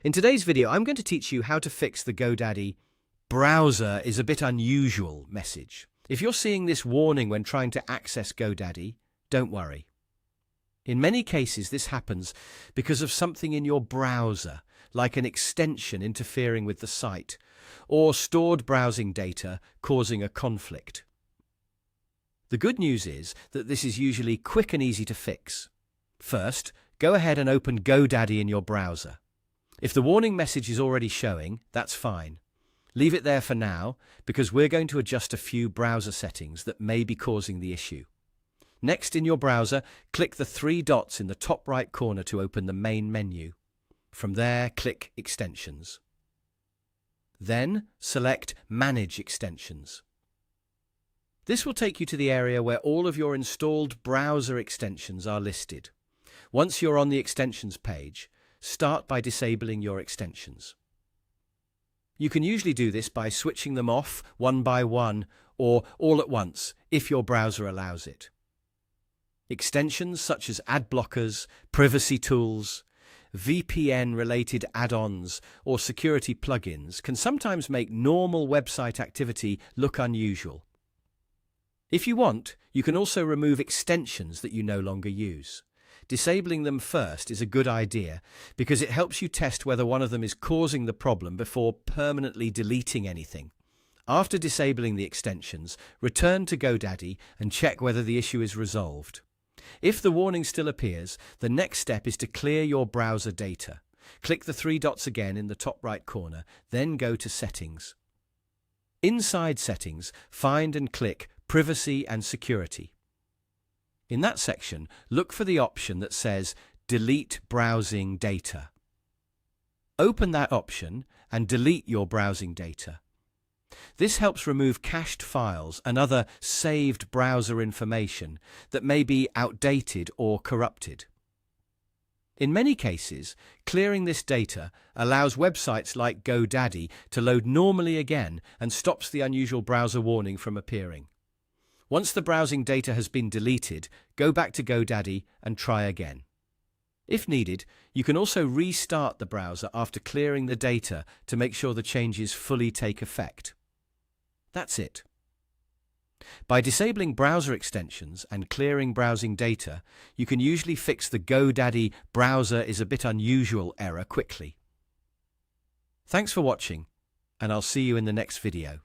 In today's video, I'm going to teach you how to fix the GoDaddy "browser is a bit unusual" message. If you're seeing this warning when trying to access GoDaddy, don't worry. In many cases, this happens because of something in your browser, like an extension interfering with the site, or stored browsing data causing a conflict. The good news is that this is usually quick and easy to fix. First, go ahead and open GoDaddy in your browser. If the warning message is already showing, that's fine. Leave it there for now, because we're going to adjust a few browser settings that may be causing the issue. Next, in your browser, click the three dots in the top right corner to open the main menu. From there, click Extensions. Then, select Manage Extensions. This will take you to the area where all of your installed browser extensions are listed. Once you're on the Extensions page, start by disabling your extensions. You can usually do this by switching them off one by one or all at once if your browser allows it. Extensions such as ad blockers, privacy tools, VPN-related add-ons, or security plugins can sometimes make normal website activity look unusual. If you want, you can also remove extensions that you no longer use. Disabling them first is a good idea because it helps you test whether one of them is causing the problem before permanently deleting anything. After disabling the extensions, return to GoDaddy and check whether the issue is resolved. If the warning still appears, the next step is to clear your browser data. Click the three dots again in the top right corner, then go to Settings. Inside Settings, find and click Privacy and Security. In that section, look for the option that says Delete Browsing Data. Open that option and delete your browsing data. This helps remove cached files and other saved browser information that may be outdated or corrupted. In many cases, clearing this data allows websites like GoDaddy to load normally again and stops the unusual browser warning from appearing. Once the browsing data has been deleted, go back to GoDaddy and try again. If needed, you can also restart the browser after clearing the data to make sure the changes fully take effect. That's it. By disabling browser extensions and clearing browsing data, you can usually fix the GoDaddy "browser is a bit unusual" error quickly. Thanks for watching, and I'll see you in the next video.